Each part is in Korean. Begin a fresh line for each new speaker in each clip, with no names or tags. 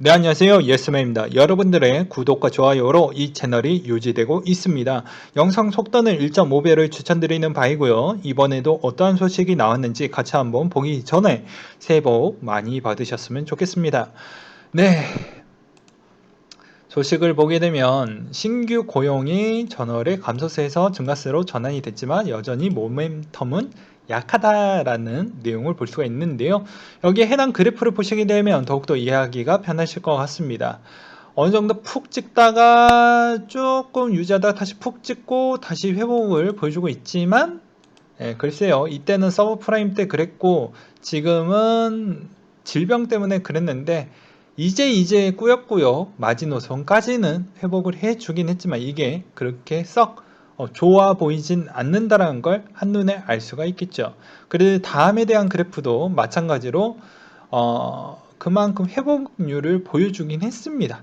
네, 안녕하세요. 예스맨입니다. 여러분들의 구독과 좋아요로 이 채널이 유지되고 있습니다. 영상 속도는 1.5배를 추천드리는 바이고요. 이번에도 어떠한 소식이 나왔는지 같이 한번 보기 전에 새해 복 많이 받으셨으면 좋겠습니다. 네, 소식을 보게 되면 신규 고용이 전월에 감소세에서 증가세로 전환이 됐지만 여전히 모멘텀은 약하다라는 내용을 볼 수가 있는데요. 여기에 해당 그래프를 보시게 되면 더욱더 이해하기가 편하실 것 같습니다. 어느 정도 푹 찍다가 조금 유지하다가 다시 푹 찍고 다시 회복을 보여주고 있지만 글쎄요. 이때는 서브프라임 때 그랬고 지금은 질병 때문에 그랬는데 이제 꾸역꾸역 마지노선까지는 회복을 해주긴 했지만 이게 그렇게 썩 좋아 보이진 않는다라는 걸 한눈에 알 수가 있겠죠. 그래도 다음에 대한 그래프도 마찬가지로 그만큼 회복률을 보여주긴 했습니다.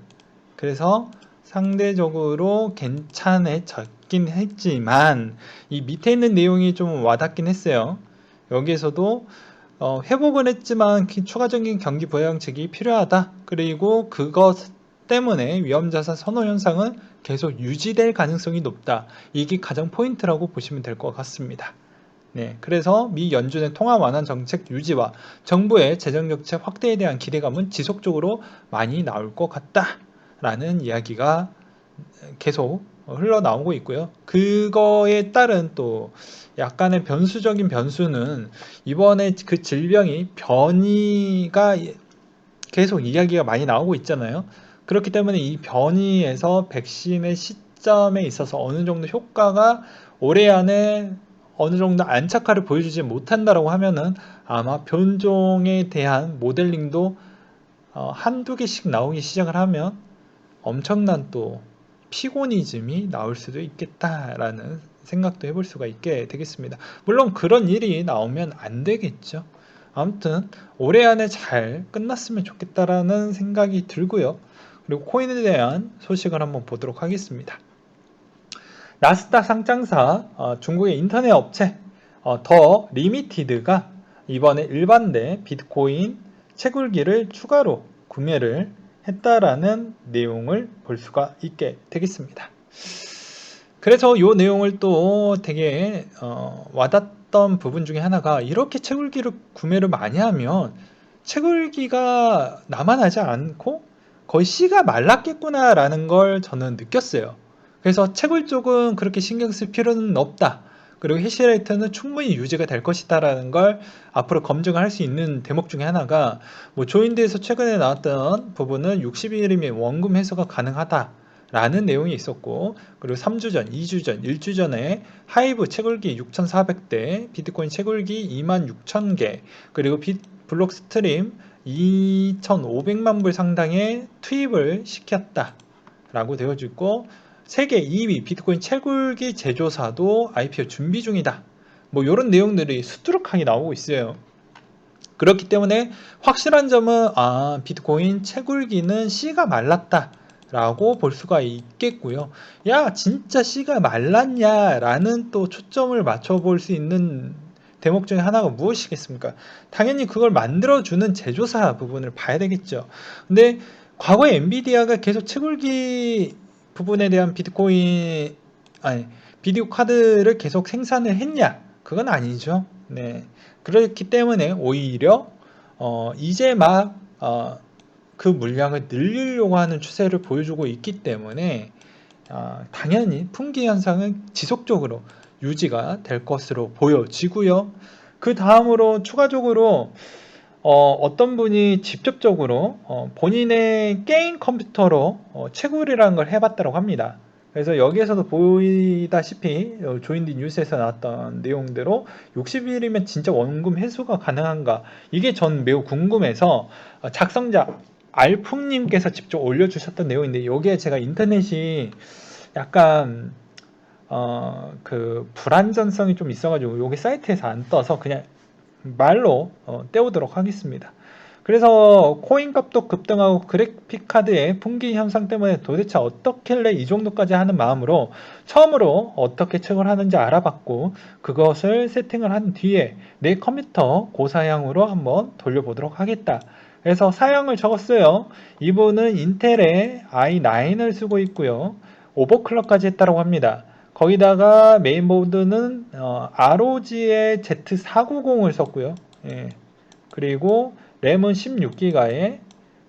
그래서 상대적으로 괜찮아졌긴 했지만 이 밑에 있는 내용이 좀 와닿긴 했어요. 여기에서도 회복은 했지만 추가적인 경기 부양책이 필요하다. 그리고 그것 때문에 위험자산 선호 현상은 계속 유지될 가능성이 높다. 이게 가장 포인트라고 보시면 될 것 같습니다. 네, 그래서 미 연준의 통화 완화 정책 유지와 정부의 재정 정책 확대에 대한 기대감은 지속적으로 많이 나올 것 같다라는 이야기가 계속 흘러나오고 있고요. 그거에 따른 또 약간의 변수적인 변수는 이번에 그 질병이 변이가 계속 이야기가 많이 나오고 있잖아요. 그렇기 때문에 이 변이에서 백신의 시점에 있어서 어느 정도 효과가 올해 안에 어느 정도 안착화를 보여주지 못한다라고 하면은 아마 변종에 대한 모델링도 한두 개씩 나오기 시작을 하면 엄청난 또 피고니즘이 나올 수도 있겠다라는 생각도 해볼 수가 있게 되겠습니다. 물론 그런 일이 나오면 안 되겠죠. 아무튼 올해 안에 잘 끝났으면 좋겠다라는 생각이 들고요. 그리고 코인에 대한 소식을 한번 보도록 하겠습니다. 나스닥 상장사 중국의 인터넷 업체 더 리미티드가 이번에 일반대 비트코인 채굴기를 추가로 구매를 했다라는 내용을 볼 수가 있게 되겠습니다. 그래서 이 내용을 또 되게 와닿던 부분 중에 하나가 이렇게 채굴기를 구매를 많이 하면 채굴기가 남아나지 않고 거의 씨가 말랐겠구나라는 걸 저는 느꼈어요. 그래서 채굴 쪽은 그렇게 신경 쓸 필요는 없다. 그리고 해시레이트는 충분히 유지가 될 것이다라는 걸 앞으로 검증을 할 수 있는 대목 중에 하나가 뭐 조인드에서 최근에 나왔던 부분은 60일이면 원금 회수가 가능하다. 라는 내용이 있었고 그리고 3주 전, 2주 전, 1주 전에 하이브 채굴기 6,400대, 비트코인 채굴기 26,000개, 그리고 블록 스트림 2,500만 불 상당의 투입을 시켰다라고 되어져 있고 세계 2위 비트코인 채굴기 제조사도 IPO 준비 중이다. 뭐 이런 내용들이 수두룩하게 나오고 있어요. 그렇기 때문에 확실한 점은 비트코인 채굴기는 씨가 말랐다 라고 볼 수가 있겠고요. 야 진짜 씨가 말랐냐 라는 또 초점을 맞춰 볼 수 있는 대목 중에 하나가 무엇이겠습니까? 당연히 그걸 만들어주는 제조사 부분을 봐야 되겠죠. 근데 과거에 엔비디아가 계속 채굴기 부분에 대한 비디오 카드를 계속 생산을 했냐? 그건 아니죠. 네. 그렇기 때문에 오히려 이제 막 그 물량을 늘리려고 하는 추세를 보여주고 있기 때문에 당연히 품귀 현상은 지속적으로 유지가 될 것으로 보여지고요. 그 다음으로 추가적으로 어떤 분이 직접적으로 본인의 게임 컴퓨터로 채굴이라는 걸 해봤다고 합니다. 그래서 여기에서도 보이다시피 조인디 뉴스에서 나왔던 내용대로 60일이면 진짜 원금 회수가 가능한가 이게 전 매우 궁금해서 작성자 알품님께서 직접 올려주셨던 내용인데 여기에 제가 인터넷이 약간 그 불안전성이 좀 있어가지고 여기 사이트에서 안 떠서 그냥 말로 떼우도록 하겠습니다. 그래서 코인 값도 급등하고 그래픽 카드의 품귀 현상 때문에 도대체 어떻길래 이 정도까지 하는 마음으로 처음으로 어떻게 체크를 하는지 알아봤고 그것을 세팅을 한 뒤에 내 컴퓨터 고사양으로 한번 돌려보도록 하겠다. 그래서 사양을 적었어요. 이분은 인텔의 i9을 쓰고 있고요. 오버클럭까지 했다고 합니다. 거기다가 메인보드는 ROG의 Z490을 썼고요. 예. 그리고 램은 16기가에,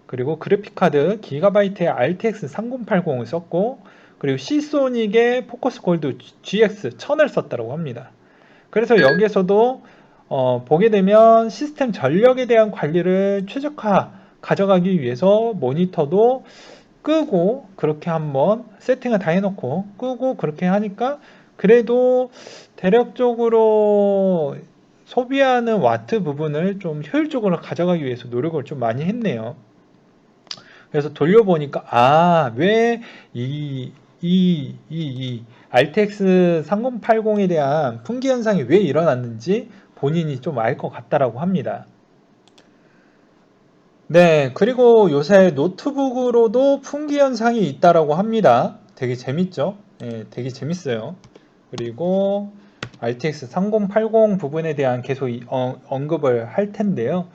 그리고 그래픽카드 기가바이트의 RTX 3080을 썼고, 그리고 시소닉의 포커스 골드 GX 1000을 썼다고 합니다. 그래서 여기에서도 보게 되면 시스템 전력에 대한 관리를 최적화 가져가기 위해서 모니터도 끄고 그렇게 한번 세팅을 다 해놓고 끄고 그렇게 하니까 그래도 대략적으로 소비하는 와트 부분을 좀 효율적으로 가져가기 위해서 노력을 좀 많이 했네요. 그래서 돌려보니까 왜 이 RTX 3080에 대한 풍기 현상이 왜 일어났는지 본인이 좀 알 것 같다라고 합니다. 네, 그리고 요새 노트북으로도 풍기 현상이 있다라고 합니다. 되게 재밌죠? 네, 되게 재밌어요. 그리고 RTX 3080 부분에 대한 계속 언급을 할 텐데요.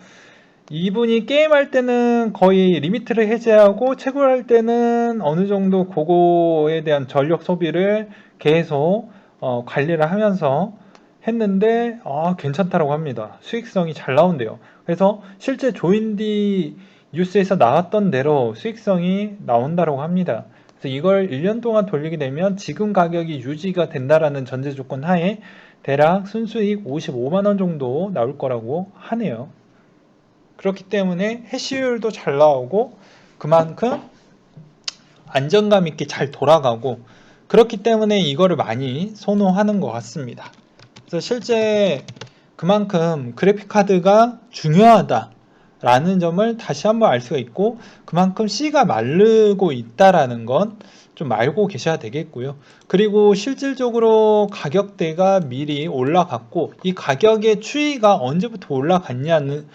이분이 게임할 때는 거의 리미트를 해제하고 채굴할 때는 어느 정도 그거에 대한 전력 소비를 계속 관리를 하면서 했는데 괜찮다라고 합니다. 수익성이 잘 나온대요. 그래서 실제 조인디 뉴스에서 나왔던 대로 수익성이 나온다라고 합니다. 그래서 이걸 1년 동안 돌리게 되면 지금 가격이 유지가 된다라는 전제 조건 하에 대략 순수익 55만 원 정도 나올 거라고 하네요. 그렇기 때문에 해시율도 잘 나오고 그만큼 안정감 있게 잘 돌아가고 그렇기 때문에 이거를 많이 선호하는 것 같습니다. 그래서 실제 그만큼 그래픽카드가 중요하다라는 점을 다시 한번 알 수가 있고 그만큼 C가 마르고 있다라는 건 좀 알고 계셔야 되겠고요. 그리고 실질적으로 가격대가 미리 올라갔고 이 가격의 추이가 언제부터 올라갔냐는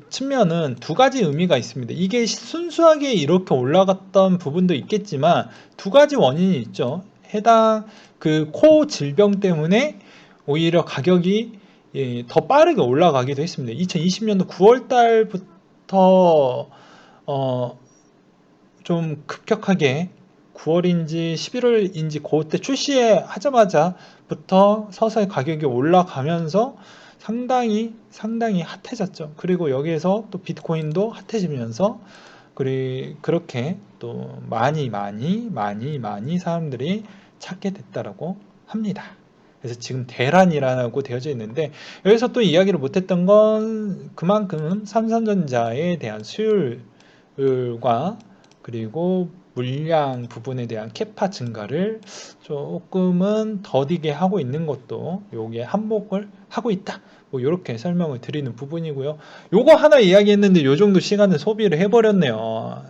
측면은 두 가지 의미가 있습니다. 이게 순수하게 이렇게 올라갔던 부분도 있겠지만 두 가지 원인이 있죠. 해당 그 코 질병 때문에 오히려 가격이 더 빠르게 올라가기도 했습니다. 2020년도 9월 달부터 좀 급격하게 9월인지 11월인지 그때 출시하자마자부터 서서히 가격이 올라가면서 상당히 핫해졌죠. 그리고 여기에서 또 비트코인도 핫해지면서 그렇게 또 많이 사람들이 찾게 됐다라고 합니다. 그래서 지금 대란이라고 되어져 있는데 여기서 또 이야기를 못했던 건 그만큼 삼성전자에 대한 수율과 그리고 물량 부분에 대한 캐파 증가를 조금은 더디게 하고 있는 것도 요게 한몫을 하고 있다. 뭐 이렇게 설명을 드리는 부분이고요. 요거 하나 이야기했는데 요 정도 시간을 소비를 해버렸네요.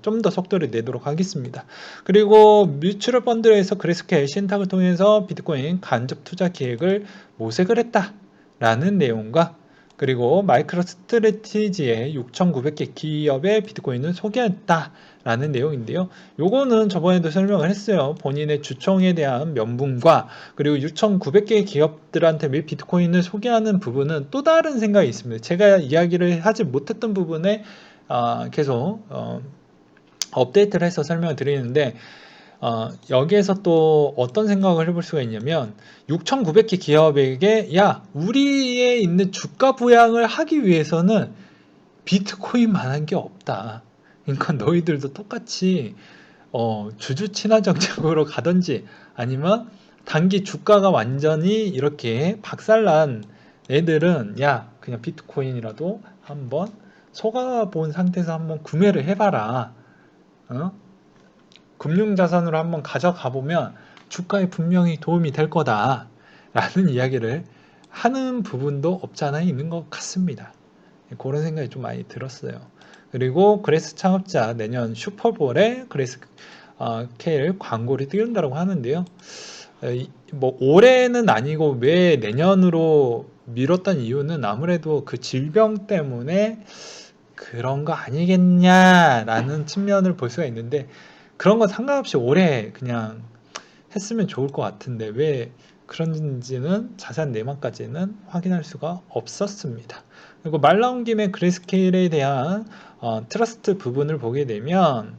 좀 더 속도를 내도록 하겠습니다. 그리고 뮤추얼 펀드에서 그레스케일 신탁을 통해서 비트코인 간접 투자 기획을 모색을 했다라는 내용과 그리고 마이크로 스트래티지의 6,900개 기업의 비트코인을 소개했다라는 내용인데요. 요거는 저번에도 설명을 했어요. 본인의 주총에 대한 면분과 그리고 6,900개의 기업들한테 왜 비트코인을 소개하는 부분은 또 다른 생각이 있습니다. 제가 이야기를 하지 못했던 부분에 계속 업데이트를 해서 설명을 드리는데 여기에서 또 어떤 생각을 해볼 수가 있냐면 6,900개 기업에게 우리에 있는 주가 부양을 하기 위해서는 비트코인만한 게 없다. 그러니까 너희들도 똑같이 주주 친화 정책으로 가든지 아니면 단기 주가가 완전히 이렇게 박살난 애들은 그냥 비트코인이라도 한번 속아본 상태에서 한번 구매를 해봐라. 금융자산으로 한번 가져가 보면 주가에 분명히 도움이 될 거다 라는 이야기를 하는 부분도 없잖아 있는 것 같습니다. 그런 생각이 좀 많이 들었어요. 그리고 그레스 창업자 내년 슈퍼볼에 그레스 케일 광고를 띄운다고 하는데요. 뭐 올해는 아니고 왜 내년으로 미뤘던 이유는 아무래도 그 질병 때문에 그런 거 아니겠냐라는 측면을 볼 수가 있는데 그런 건 상관없이 올해 그냥 했으면 좋을 것 같은데 왜 그런지는 자세한 내막까지는 확인할 수가 없었습니다. 그리고 말 나온 김에 그레스케일에 대한 트러스트 부분을 보게 되면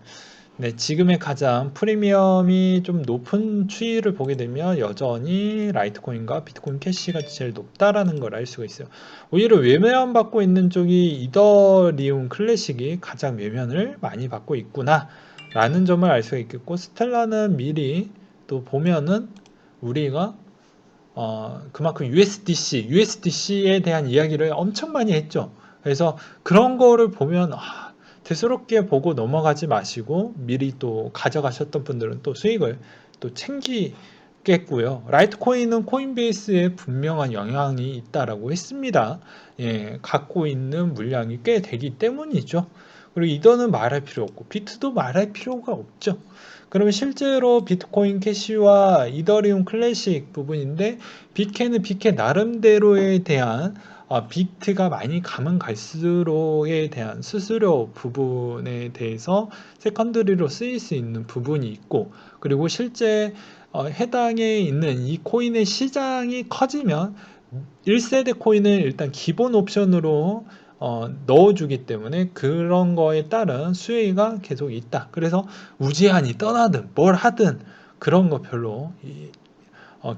네, 지금의 가장 프리미엄이 좀 높은 추이를 보게 되면 여전히 라이트코인과 비트코인 캐시가 제일 높다라는 걸 알 수가 있어요. 오히려 외면 받고 있는 쪽이 이더리움 클래식이 가장 외면을 많이 받고 있구나 라는 점을 알 수가 있겠고, 스텔라는 미리 또 보면은 우리가 그만큼 USDC에 대한 이야기를 엄청 많이 했죠. 그래서 그런 거를 보면 대수롭게 보고 넘어가지 마시고 미리 또 가져가셨던 분들은 또 수익을 또 챙기겠고요. 라이트코인은 코인베이스에 분명한 영향이 있다라고 했습니다. 예, 갖고 있는 물량이 꽤 되기 때문이죠. 그리고 이더는 말할 필요 없고 비트도 말할 필요가 없죠. 그러면 실제로 비트코인 캐시와 이더리움 클래식 부분인데, 빅캐는 빅캐 나름대로에 대한 비트가 많이 가면 갈수록에 대한 수수료 부분에 대해서 세컨드리로 쓰일 수 있는 부분이 있고, 그리고 실제 해당에 있는 이 코인의 시장이 커지면 1세대 코인을 일단 기본 옵션으로 넣어주기 때문에 그런 거에 따른 수혜가 계속 있다. 그래서 우지한이 떠나든 뭘 하든 그런 거 별로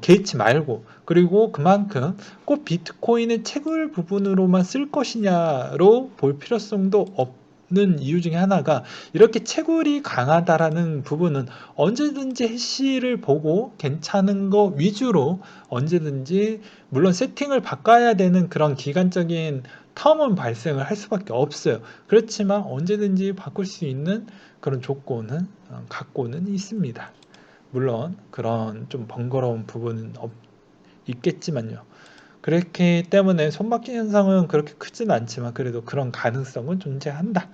개의치 말고, 그리고 그만큼 꼭 비트코인의 채굴 부분으로만 쓸 것이냐로 볼 필요성도 없는 이유 중에 하나가, 이렇게 채굴이 강하다라는 부분은 언제든지 해시를 보고 괜찮은 거 위주로 언제든지, 물론 세팅을 바꿔야 되는 그런 기간적인 텀은 발생을 할 수밖에 없어요. 그렇지만 언제든지 바꿀 수 있는 그런 조건은 갖고는 있습니다. 물론 그런 좀 번거로운 부분은 있겠지만요. 그렇기 때문에 손바퀴 현상은 그렇게 크진 않지만 그래도 그런 가능성은 존재한다.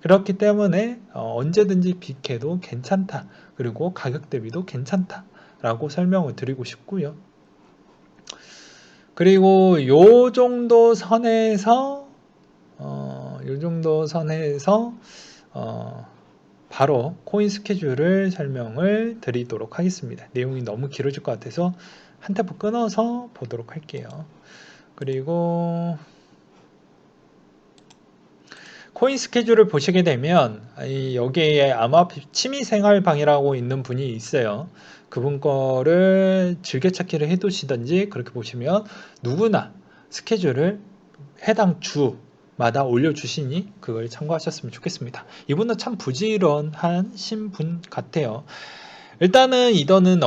그렇기 때문에 언제든지 빅해도 괜찮다. 그리고 가격 대비도 괜찮다. 라고 설명을 드리고 싶고요. 그리고 요 정도 선에서 바로 코인 스케줄을 설명을 드리도록 하겠습니다. 내용이 너무 길어질 것 같아서 한 템포 끊어서 보도록 할게요. 그리고 코인 스케줄을 보시게 되면 여기에 아마 취미생활방이라고 있는 분이 있어요. 그분 거를 즐겨찾기를 해두시던지 그렇게 보시면 누구나 스케줄을 해당 주마다 올려주시니 그걸 참고하셨으면 좋겠습니다. 이분은 참 부지런하신 분 같아요. 일단은 이더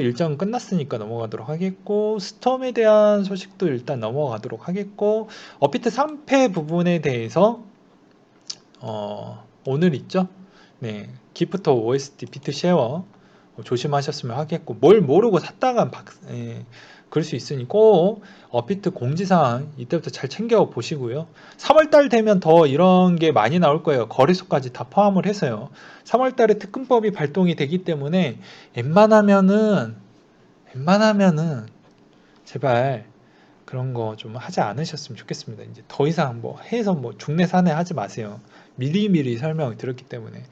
일정 끝났으니까 넘어가도록 하겠고, 스톰에 대한 소식도 일단 넘어가도록 하겠고, 업비트 3패 부분에 대해서 오늘 있죠? 네, 기프터 OST 비트 쉐어 조심하셨으면 하겠고, 뭘 모르고 샀다가 그럴 수 있으니 꼭 업비트 공지사항 이때부터 잘 챙겨 보시고요. 3월달 되면 더 이런 게 많이 나올 거예요. 거래소까지 다 포함을 해서요. 3월달에 특근법이 발동이 되기 때문에 웬만하면은 제발 그런 거 좀 하지 않으셨으면 좋겠습니다. 이제 더 이상 해서 중내 산에 하지 마세요. 미리미리 설명을 드렸기 때문에.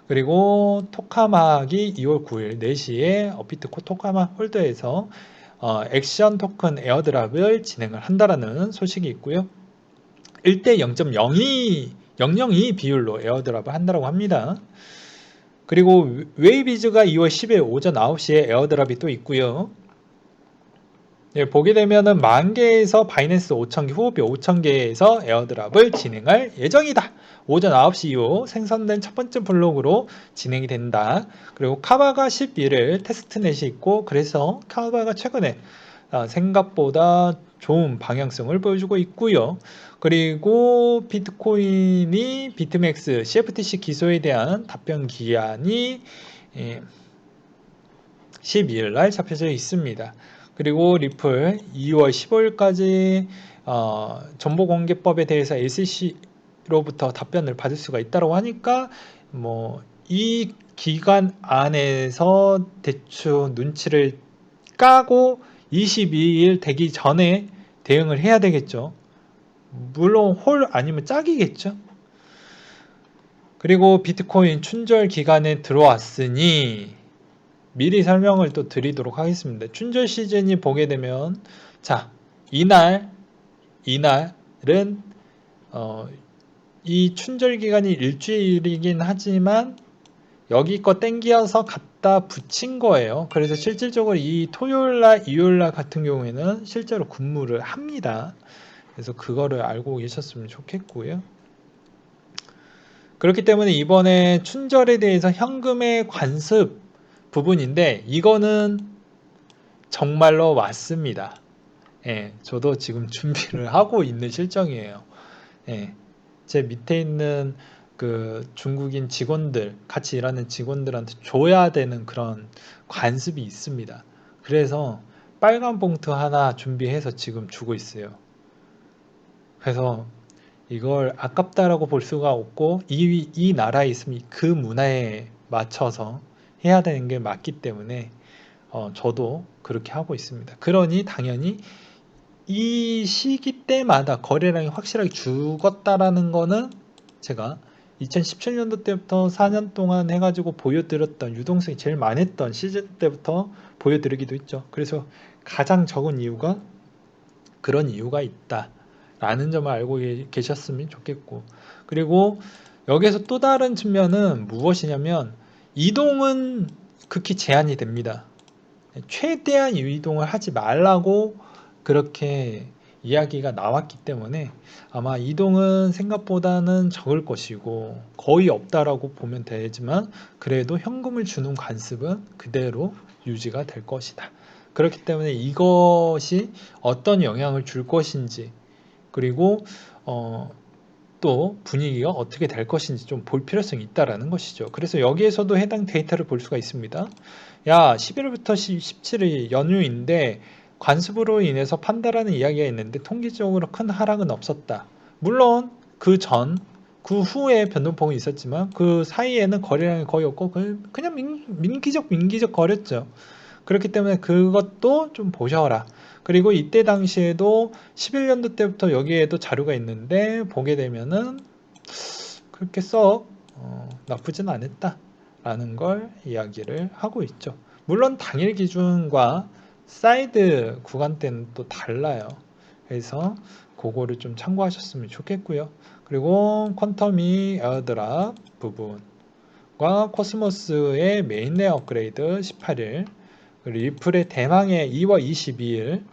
그리고 토카막이 2월 9일 4시에 업비트 토카막 홀더에서 액션 토큰 에어드랍을 진행을 한다라는 소식이 있고요. 1대 0.02 비율로 에어드랍을 한다고 합니다. 그리고 웨이비즈가 2월 10일 오전 9시에 에어드랍이 또 있고요. 예, 보게 되면은 10,000개에서 바이낸스 5,000개, 후오비 5,000개에서 에어드랍을 진행할 예정이다. 오전 9시 이후 생성된 첫 번째 블록으로 진행이 된다. 그리고 카바가 11일 테스트넷이 있고, 그래서 카바가 최근에 생각보다 좋은 방향성을 보여주고 있고요. 그리고 비트코인이 비트맥스 CFTC 기소에 대한 답변 기한이 12일 날 잡혀져 있습니다. 그리고 리플 2월 15일까지 정보공개법에 대해서 SEC로부터 답변을 받을 수가 있다고 하니까 이 기간 안에서 대충 눈치를 까고 22일 되기 전에 대응을 해야 되겠죠. 물론 홀 아니면 짝이겠죠. 그리고 비트코인 춘절 기간에 들어왔으니 미리 설명을 또 드리도록 하겠습니다. 춘절 시즌이 보게 되면 자, 이날 이날은 이 춘절 기간이 일주일이긴 하지만 여기 거 땡겨서 갖다 붙인 거예요. 그래서 실질적으로 이 토요일날, 일요일날 같은 경우에는 실제로 근무를 합니다. 그래서 그거를 알고 계셨으면 좋겠고요. 그렇기 때문에 이번에 춘절에 대해서 현금의 관습 부분인데 이거는 정말로 맞습니다. 예, 저도 지금 준비를 하고 있는 실정이에요. 예, 제 밑에 있는 그 중국인 직원들, 같이 일하는 직원들한테 줘야 되는 그런 관습이 있습니다. 그래서 빨간 봉투 하나 준비해서 지금 주고 있어요. 그래서 이걸 아깝다라고 볼 수가 없고 이 나라에 있으면 그 문화에 맞춰서 해야 되는 게 맞기 때문에 저도 그렇게 하고 있습니다. 그러니 당연히 이 시기 때마다 거래량이 확실하게 죽었다라는 거는 제가 2017년도 때부터 4년 동안 해가지고 보여드렸던 유동성이 제일 많았던 시즌 때부터 보여드리기도 했죠. 그래서 가장 적은 이유가 그런 이유가 있다라는 점을 알고 계셨으면 좋겠고, 그리고 여기서 또 다른 측면은 무엇이냐면 이동은 극히 제한이 됩니다. 최대한 이동을 하지 말라고 그렇게 이야기가 나왔기 때문에 아마 이동은 생각보다는 적을 것이고 거의 없다라고 보면 되지만 그래도 현금을 주는 관습은 그대로 유지가 될 것이다. 그렇기 때문에 이것이 어떤 영향을 줄 것인지, 그리고 또 분위기가 어떻게 될 것인지 좀 볼 필요성이 있다라는 것이죠. 그래서 여기에서도 해당 데이터를 볼 수가 있습니다. 야, 11월부터 17일 연휴인데 관습으로 인해서 판다라는 이야기가 있는데 통계적으로 큰 하락은 없었다. 물론 그 후에 변동폭은 있었지만 그 사이에는 거래량이 거의 없고 그냥 민기적 거렸죠. 그렇기 때문에 그것도 좀 보셔라. 그리고 이때 당시에도 11년도 때부터 여기에도 자료가 있는데 보게 되면은 그렇게 썩 나쁘진 않았다라는 걸 이야기를 하고 있죠. 물론 당일 기준과 사이드 구간대는 또 달라요. 그래서 그거를 좀 참고하셨으면 좋겠고요. 그리고 퀀텀이 에어드랍 부분과 코스모스의 메인넷 업그레이드 18일, 리플의 대망의 2월 22일,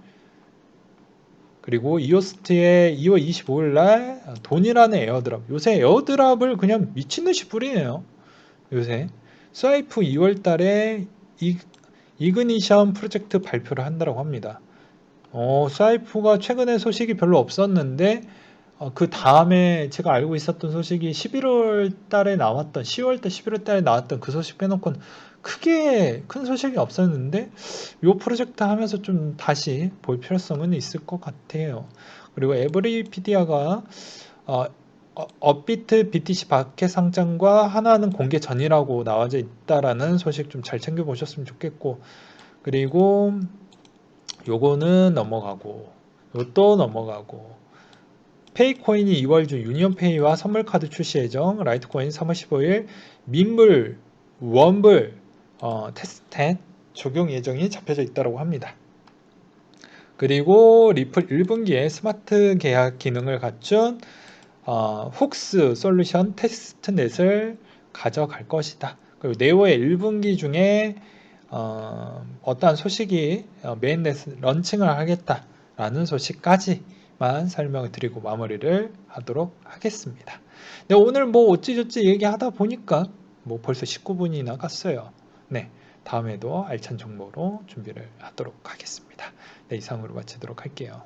그리고 이오스트의 2월 25일 날 돈이라는 에어드랍. 요새 에어드랍을 그냥 미친듯이 뿌리네요. 요새 스와이프 2월 달에 이그니션 프로젝트 발표를 한다고 합니다. 스와이프가 최근에 소식이 별로 없었는데 그 다음에 제가 알고 있었던 소식이 11월 달에 나왔던 10월 달 11월 달에 나왔던 그 소식 빼놓고는 크게 큰 소식이 없었는데 이 프로젝트 하면서 좀 다시 볼 필요성은 있을 것 같아요. 그리고 에브리피디아가 업비트 BTC 밖에 상장과 하나는 공개 전이라고 나와져 있다라는 소식 좀 잘 챙겨 보셨으면 좋겠고, 그리고 요거는 넘어가고 요또 넘어가고, 페이코인이 2월 중 유니온페이와 선물카드 출시 예정, 라이트코인 3월 15일 민불, 원불 테스트넷 적용 예정이 잡혀져 있다고 합니다. 그리고 리플 1분기에 스마트 계약 기능을 갖춘 훅스 솔루션 테스트넷을 가져갈 것이다. 그리고 네오의 1분기 중에 어떠한 소식이 메인넷 런칭을 하겠다라는 소식까지만 설명을 드리고 마무리를 하도록 하겠습니다. 네, 오늘 뭐 어찌저찌 얘기하다 보니까 뭐 벌써 19분이나 갔어요. 네, 다음에도 알찬 정보로 준비를 하도록 하겠습니다. 네, 이상으로 마치도록 할게요.